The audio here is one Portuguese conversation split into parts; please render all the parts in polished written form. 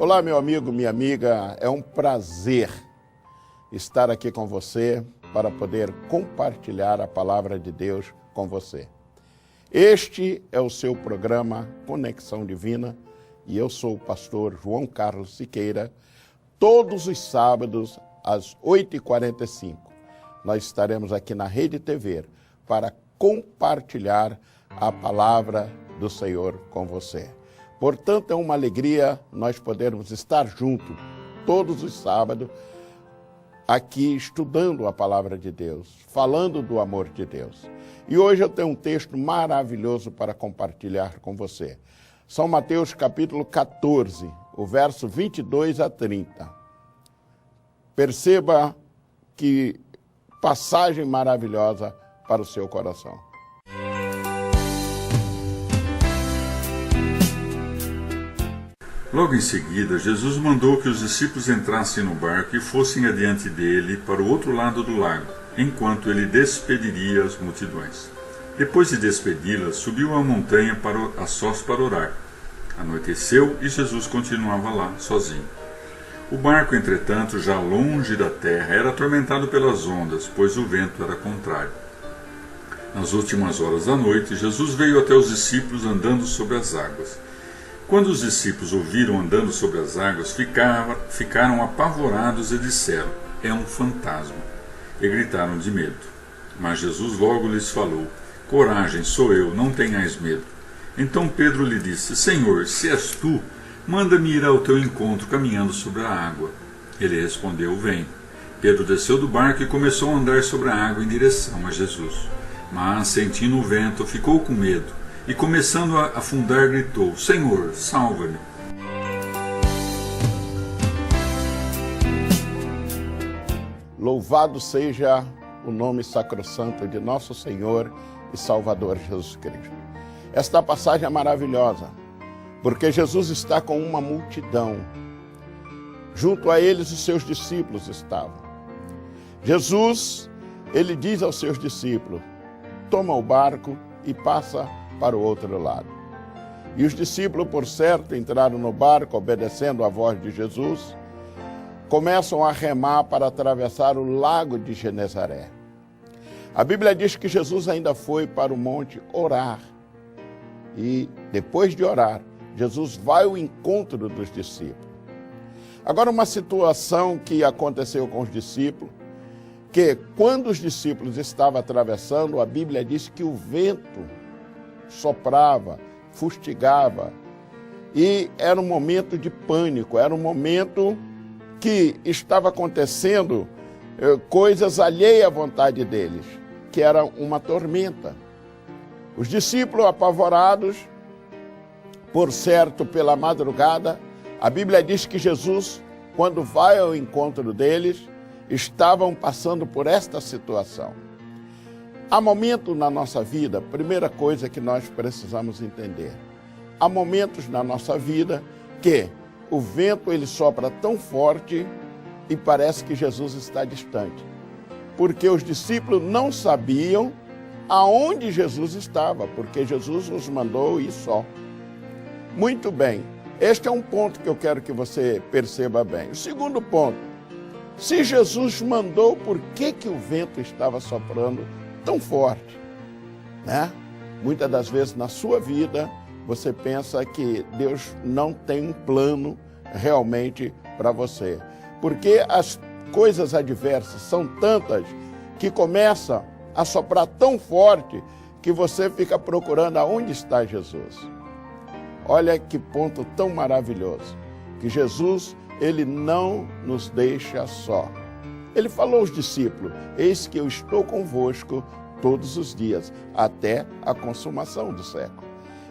Olá, meu amigo, minha amiga, é um prazer estar aqui com você para poder compartilhar a palavra de Deus com você. Este é o seu programa Conexão Divina e eu sou o pastor João Carlos Siqueira. Todos os sábados, às 8h45, nós estaremos aqui na Rede TV para compartilhar a palavra do Senhor com você. Portanto, é uma alegria nós podermos estar juntos todos os sábados aqui estudando a palavra de Deus, falando do amor de Deus. E hoje eu tenho um texto maravilhoso para compartilhar com você. São Mateus capítulo 14, o verso 22 a 30. Perceba que passagem maravilhosa para o seu coração. Logo em seguida, Jesus mandou que os discípulos entrassem no barco e fossem adiante dele para o outro lado do lago, enquanto ele despediria as multidões. Depois de despedi-las, subiu à montanha a sós para orar. Anoiteceu e Jesus continuava lá, sozinho. O barco, entretanto, já longe da terra, era atormentado pelas ondas, pois o vento era contrário. Nas últimas horas da noite, Jesus veio até os discípulos andando sobre as águas. Quando os discípulos ouviram andando sobre as águas, ficaram apavorados e disseram: "É um fantasma", e gritaram de medo. Mas Jesus logo lhes falou: "Coragem, sou eu, não tenhais medo." Então Pedro lhe disse: "Senhor, se és tu, manda-me ir ao teu encontro caminhando sobre a água." Ele respondeu: "Vem." Pedro desceu do barco e começou a andar sobre a água em direção a Jesus. Mas, sentindo o vento, ficou com medo. E começando a afundar, gritou: "Senhor, salva-me." Louvado seja o nome sacrossanto de nosso Senhor e Salvador Jesus Cristo. Esta passagem é maravilhosa, porque Jesus está com uma multidão. Junto a eles os seus discípulos estavam. Jesus, ele diz aos seus discípulos: "Toma o barco e passa para o outro lado." E os discípulos, por certo, entraram no barco, obedecendo à voz de Jesus, começam a remar para atravessar o lago de Genezaré. A Bíblia diz que Jesus ainda foi para o monte orar. E depois de orar, Jesus vai ao encontro dos discípulos. Agora, uma situação que aconteceu com os discípulos, que quando os discípulos estavam atravessando, a Bíblia diz que o vento soprava, fustigava, e era um momento de pânico, era um momento que estava acontecendo coisas alheias à vontade deles, que era uma tormenta. Os discípulos apavorados, por certo, pela madrugada, a Bíblia diz que Jesus, quando vai ao encontro deles, estavam passando por esta situação. Há momentos na nossa vida, primeira coisa que nós precisamos entender, há momentos na nossa vida que o vento ele sopra tão forte e parece que Jesus está distante, porque os discípulos não sabiam aonde Jesus estava, porque Jesus os mandou ir só. Muito bem, este é um ponto que eu quero que você perceba bem. O segundo ponto, se Jesus mandou, por que o vento estava soprando tão forte, né? Muitas das vezes na sua vida você pensa que Deus não tem um plano realmente para você, porque as coisas adversas são tantas que começam a soprar tão forte que você fica procurando aonde está Jesus. Olha que ponto tão maravilhoso, que Jesus, ele não nos deixa só. Ele falou aos discípulos: "Eis que eu estou convosco todos os dias, até a consumação do século."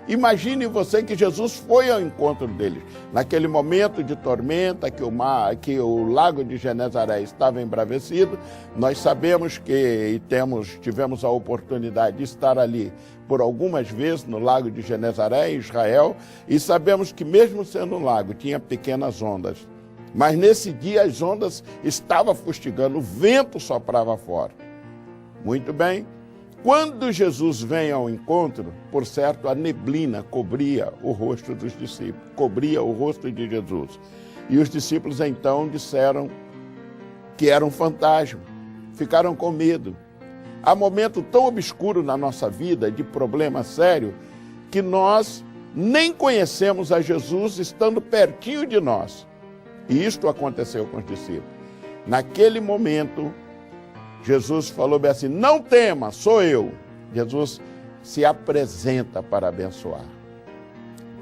Imagine você que Jesus foi ao encontro deles. Naquele momento de tormenta, que o lago de Genezaré estava embravecido, nós sabemos que tivemos a oportunidade de estar ali por algumas vezes no lago de Genezaré, em Israel, e sabemos que mesmo sendo um lago, tinha pequenas ondas. Mas nesse dia as ondas estavam fustigando, o vento soprava forte. Muito bem, Quando Jesus vem ao encontro, por certo, a neblina cobria o rosto dos discípulos, cobria o rosto de Jesus. E os discípulos então disseram que era um fantasma, ficaram com medo. Há momento tão obscuro na nossa vida, de problema sério, que nós nem conhecemos a Jesus estando pertinho de nós. E isto aconteceu com os discípulos. Naquele momento, Jesus falou bem assim: não tema, sou eu. Jesus se apresenta para abençoar.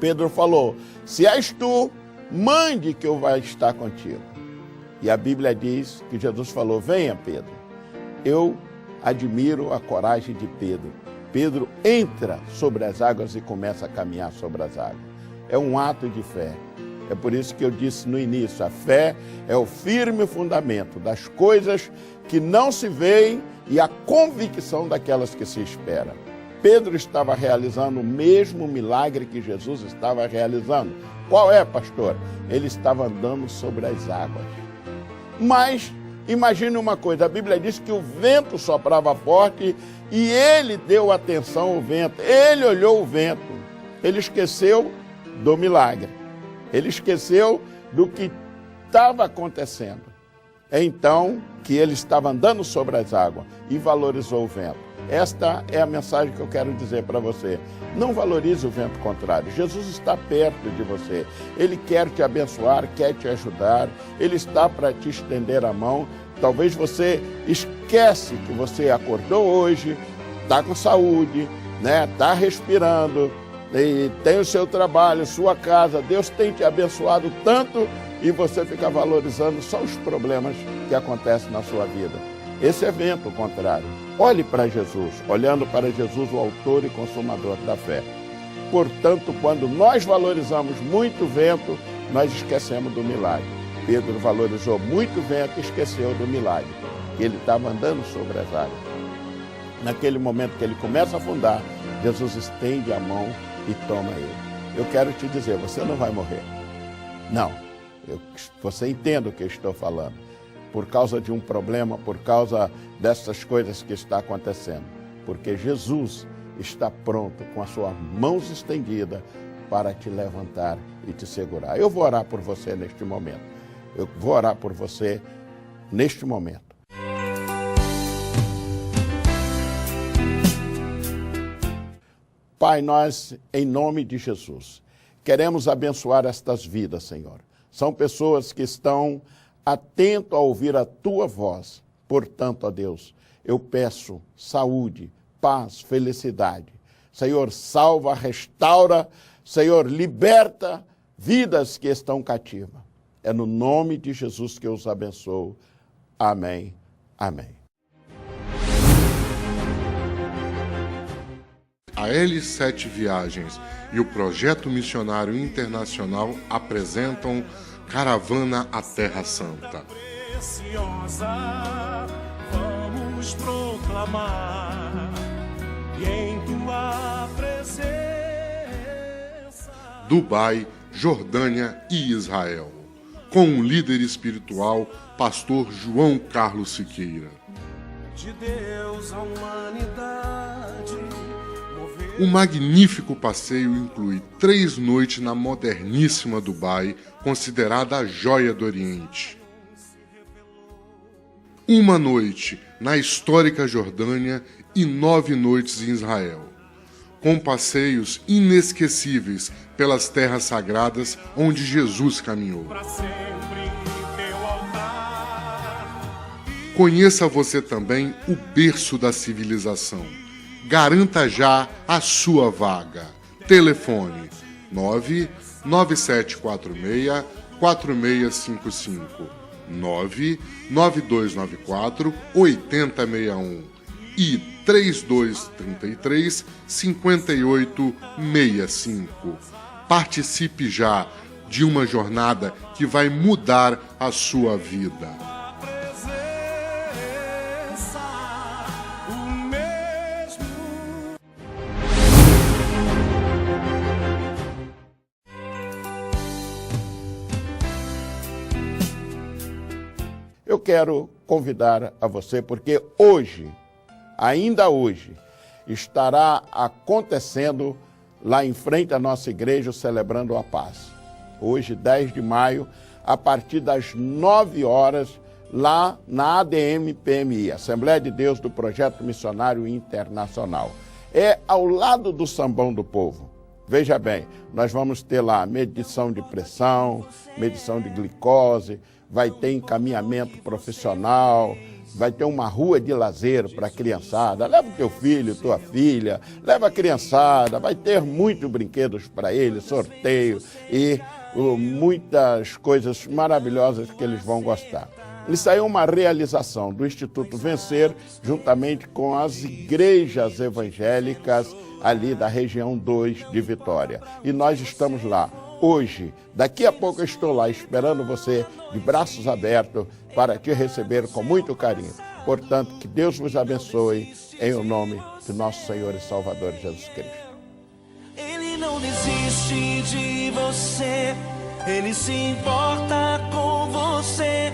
Pedro falou: se és tu, mande que eu vá estar contigo. E a Bíblia diz que Jesus falou: venha, Pedro. Eu admiro a coragem de Pedro. Pedro entra sobre as águas e começa a caminhar sobre as águas. É um ato de fé. É por isso que eu disse no início, a fé é o firme fundamento das coisas que não se veem e a convicção daquelas que se esperam. Pedro estava realizando o mesmo milagre que Jesus estava realizando. Qual é, pastor? Ele estava andando sobre as águas. Mas imagine uma coisa, a Bíblia diz que o vento soprava forte e ele deu atenção ao vento. Ele olhou o vento. Ele esqueceu do milagre. Ele esqueceu do que estava acontecendo. É então que ele estava andando sobre as águas e valorizou o vento. Esta é a mensagem que eu quero dizer para você. Não valorize o vento contrário. Jesus está perto de você. Ele quer te abençoar, quer te ajudar. Ele está para te estender a mão. Talvez você esquece que você acordou hoje, está com saúde, né? Está respirando, e tem o seu trabalho, sua casa. Deus tem te abençoado tanto e você fica valorizando só os problemas que acontecem na sua vida. Esse é vento contrário. Olhe para Jesus, olhando para Jesus, o autor e consumador da fé. Portanto, quando nós valorizamos muito o vento, nós esquecemos do milagre. Pedro valorizou muito o vento e esqueceu do milagre. Ele estava andando sobre as águas. Naquele momento que ele começa a afundar, Jesus estende a mão e toma ele. Eu quero te dizer, você não vai morrer. Não. Você entende o que eu estou falando. Por causa de um problema, por causa dessas coisas que está acontecendo. Porque Jesus está pronto, com as suas mãos estendidas, para te levantar e te segurar. Eu vou orar por você neste momento. Eu vou orar por você neste momento. Pai, nós, em nome de Jesus, queremos abençoar estas vidas, Senhor. São pessoas que estão atentas a ouvir a Tua voz. Portanto, ó Deus, eu peço saúde, paz, felicidade. Senhor, salva, restaura, Senhor, liberta vidas que estão cativas. É no nome de Jesus que eu os abençoo. Amém. Amém. A L7 Viagens e o Projeto Missionário Internacional apresentam Caravana à Terra Santa. Preciosa, vamos proclamar e em tua presença. Dubai, Jordânia e Israel. Com o líder espiritual, pastor João Carlos Siqueira. De Deus a humanidade. O magnífico passeio inclui 3 noites na moderníssima Dubai, considerada a joia do Oriente. 1 noite na histórica Jordânia e 9 noites em Israel, com passeios inesquecíveis pelas terras sagradas onde Jesus caminhou. Pra sempre em teu altar. Conheça você também o berço da civilização. Garanta já a sua vaga. Telefone 99746-4655, 99294-8061 e 3233-5865. Participe já de uma jornada que vai mudar a sua vida. Eu quero convidar a você, porque hoje, ainda hoje, estará acontecendo lá em frente à nossa igreja, celebrando a paz. Hoje, 10 de maio, a partir das 9 horas, lá na ADM-PMI, Assembleia de Deus do Projeto Missionário Internacional. É ao lado do Sambão do Povo. Veja bem, nós vamos ter lá medição de pressão, medição de glicose, vai ter encaminhamento profissional, vai ter uma rua de lazer para a criançada. Leva o teu filho, tua filha, leva a criançada, vai ter muitos brinquedos para eles, sorteio e muitas coisas maravilhosas que eles vão gostar. Isso aí é uma realização do Instituto Vencer, juntamente com as igrejas evangélicas ali da região 2 de Vitória. E nós estamos lá hoje. Daqui a pouco eu estou lá esperando você de braços abertos para te receber com muito carinho. Portanto, que Deus vos abençoe em o nome de nosso Senhor e Salvador Jesus Cristo. Ele não desiste de você, Ele se importa com você,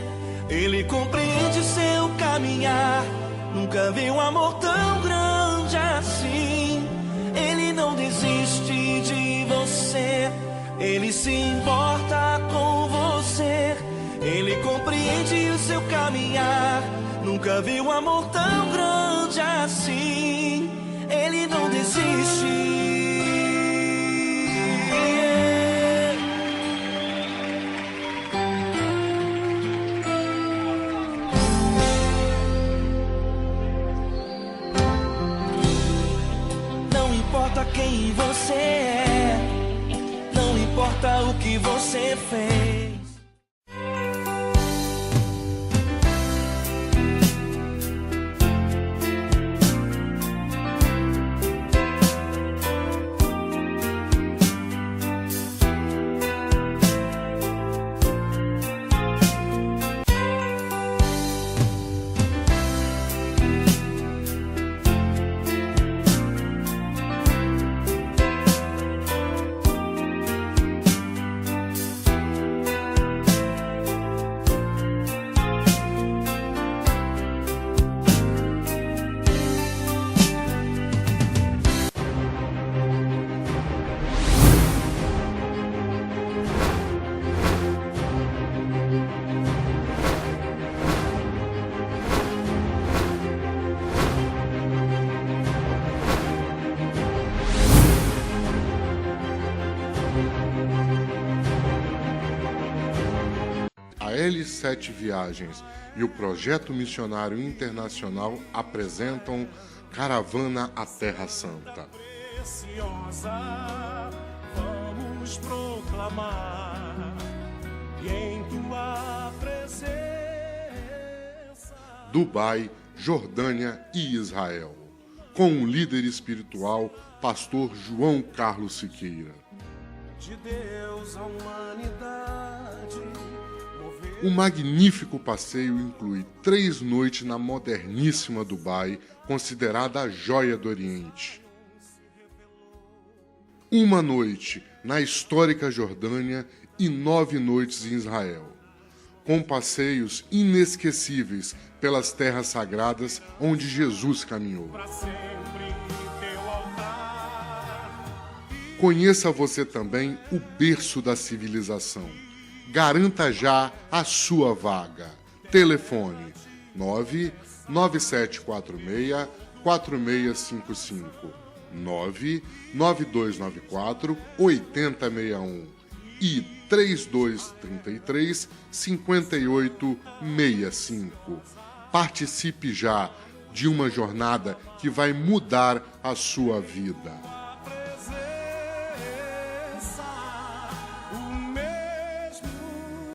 Ele compreende seu caminhar, nunca vi um amor tão grande assim. Ele não desiste de você, Ele se importa com você, Ele compreende o seu caminhar, nunca vi um amor tão grande assim. Ele não desiste. Quem você é, não importa o que você fez. A L7 Viagens e o Projeto Missionário Internacional apresentam Caravana à Terra Santa. Preciosa, vamos proclamar, e em tua presença. Dubai, Jordânia e Israel, com o líder espiritual, pastor João Carlos Siqueira. De Deus à humanidade. O magnífico passeio inclui 3 noites na moderníssima Dubai, considerada a joia do Oriente. 1 noite na histórica Jordânia e 9 noites em Israel, com passeios inesquecíveis pelas terras sagradas onde Jesus caminhou. Para sempre em teu altar. Conheça você também o berço da civilização. Garanta já a sua vaga. Telefone 99746-4655, 99294-8061 e 3233-5865. Participe já de uma jornada que vai mudar a sua vida.